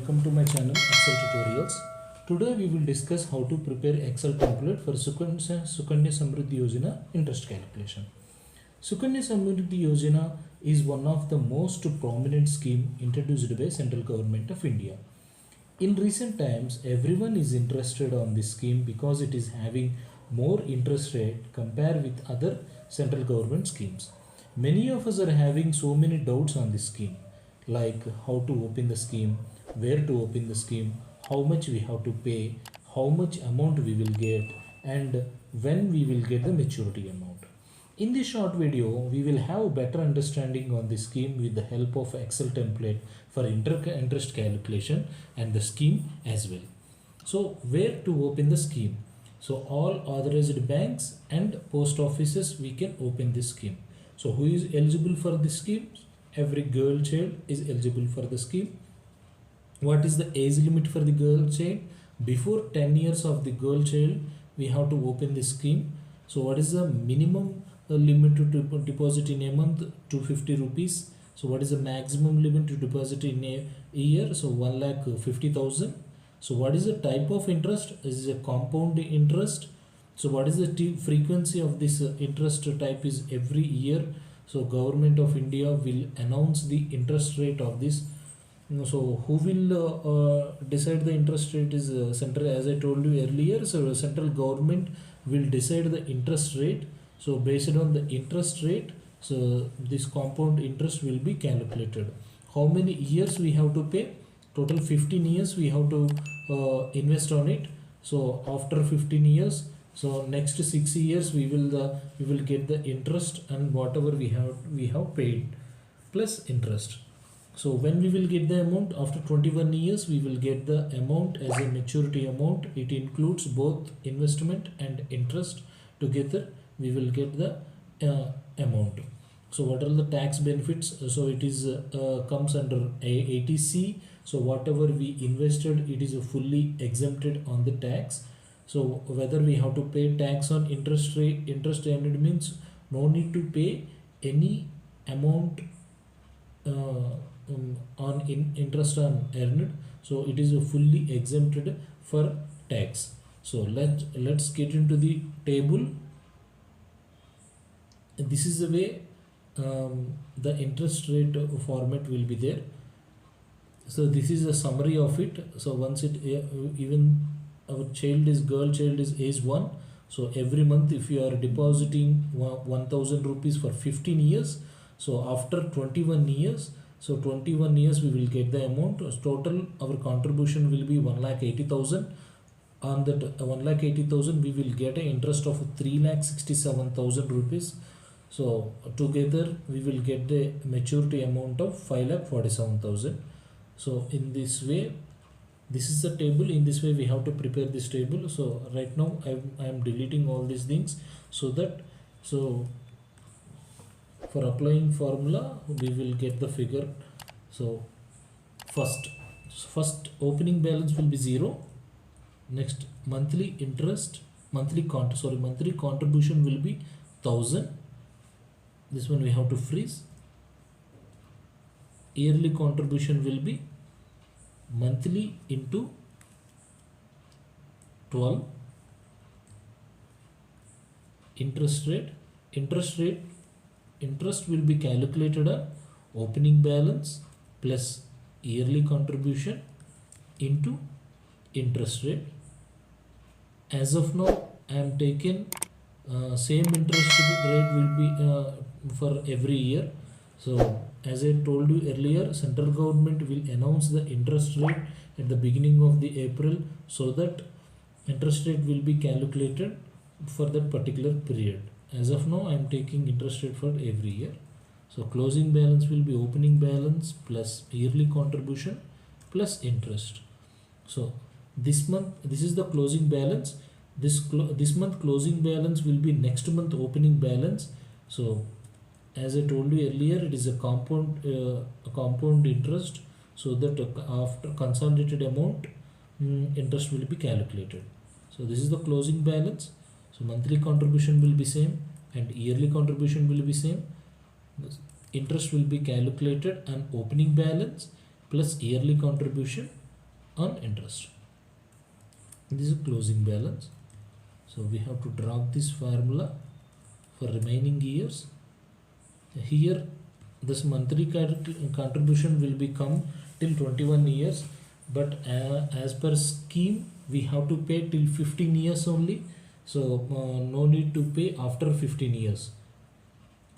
welcome to my channel Excel Tutorials. Today we will discuss how to prepare Excel template for Sukanya Samriddhi Yojana interest calculation. Sukanya Samriddhi Yojana is one of the most prominent scheme introduced by central government of India. In recent times, everyone is interested on this scheme because it is having more interest rate compared with other central government schemes. Many of us are having so many doubts on this scheme, like how to open the scheme, where to open the scheme, how much we have to pay, how much amount we will get, and when we will get the maturity amount. In this short video, we will have better understanding on the scheme with the help of Excel template for interest calculation and the scheme as well. So where to open the scheme? So all authorized banks and post offices we can open this scheme. So who is eligible for this scheme? Every girl child is eligible for the scheme. What is the age limit for the girl child? Before 10 years of the girl child, we have to open this scheme. So what is the minimum limit to deposit in a month? 250 rupees. So what is the maximum limit to deposit in a year? So 1,50,000. So what is the type of interest? This is a compound interest. So what is the frequency of this interest type is every year. So government of India will announce the interest rate of this. So who will decide the interest rate is central, as I told you earlier. So central government will decide the interest rate. So based on the interest rate, so this compound interest will be calculated. How many years we have to pay? Total 15 years we have to invest on it. So after 15 years, so next 6 years we will get the interest and whatever we have paid plus interest. So when we will get the amount after 21 years, we will get the amount as a maturity amount. It includes both investment and interest together. We will get the amount. So what are the tax benefits? So it is comes under ATC. So whatever we invested, it is fully exempted on the tax. So whether we have to pay tax on interest rate, interest earned means no need to pay any amount on interest on earned. So it is fully exempted for tax. So let's get into the table. This is the way the interest rate format will be there. So this is a summary of it. So once it even our girl child is age 1, so every month if you are depositing 1,000 rupees for 15 years, so after 21 years, so 21 years we will get the amount. Total our contribution will be 1,80,000. On that 1,80,000 we will get an interest of 3,67,000 rupees. So together we will get the maturity amount of 5,47,000. So in this way, this is the table. In this way we have to prepare this table. So right now I am deleting all these things so that for applying formula we will get the figure. So first opening balance will be 0. Next monthly contribution will be 1,000. This one we have to freeze. Yearly contribution will be monthly into 12. Interest will be calculated on opening balance plus yearly contribution into interest rate. As of now I am taking same interest rate will be for every year. So as I told you earlier, central government will announce the interest rate at the beginning of the April, so that interest rate will be calculated for that particular period. As of now I am taking interest rate for every year. So closing balance will be opening balance plus yearly contribution plus interest. So this month, this is the closing balance. This month closing balance will be next month opening balance. So as I told you earlier, it is a compound interest, so that after consolidated amount interest will be calculated. So this is the closing balance. So monthly contribution will be same and yearly contribution will be same. Interest will be calculated on opening balance plus yearly contribution on interest. This is closing balance. So we have to drop this formula for remaining years. Here this monthly contribution will become till 21 years, but as per scheme we have to pay till 15 years only. So no need to pay after 15 years.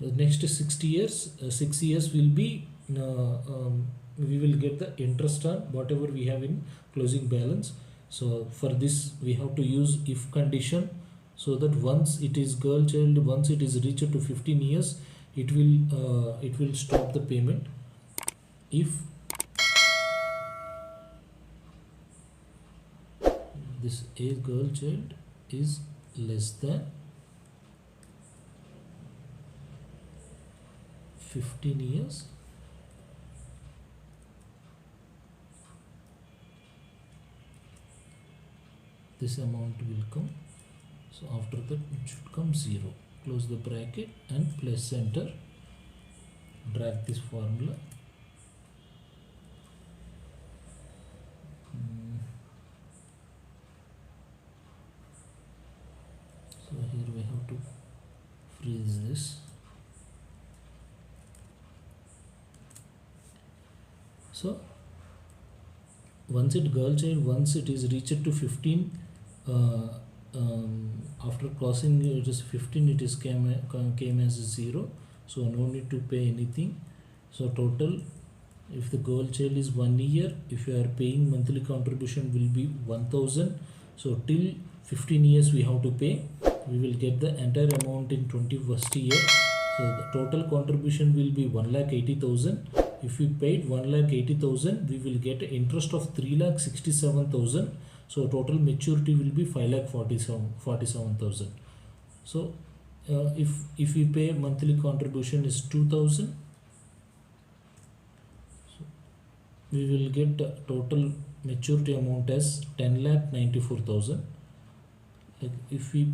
The next 60 years, 6 years will be we will get the interest on whatever we have in closing balance. So for this we have to use if condition, so that once it is girl child, once it is reached to 15 years, it will stop the payment. If this age girl child is less than 15 years, this amount will come. So after that it should come 0. Close the bracket and press enter. Drag this formula. So here we have to freeze this. So once it girl child, once it is reached to 15, after crossing it is 15, it is came as 0, so no need to pay anything. So total, if the girl child is 1 year, if you are paying monthly contribution will be 1000. So till 15 years we have to pay. We will get the entire amount in 21st year. So the total contribution will be 1,80,000. If we paid 1,80,000, we will get interest of 3,67,000. So total maturity will be 5,47,000. So if we pay monthly contribution is 2,000, so we will get total maturity amount as 10,94,000. If we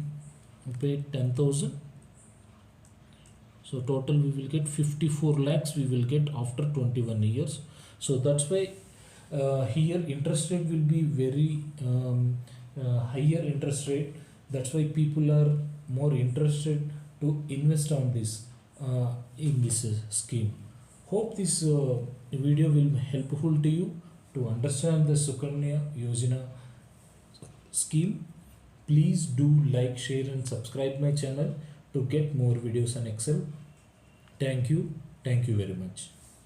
pay 10,000, so total we will get 54 lakhs we will get after 21 years. So that's why here interest rate will be very higher interest rate. That's why people are more interested to invest on this in this scheme. Hope this video will be helpful to you to understand the Sukanya Yojana scheme. Please do like, share and subscribe my channel to get more videos on Excel. Thank you very much.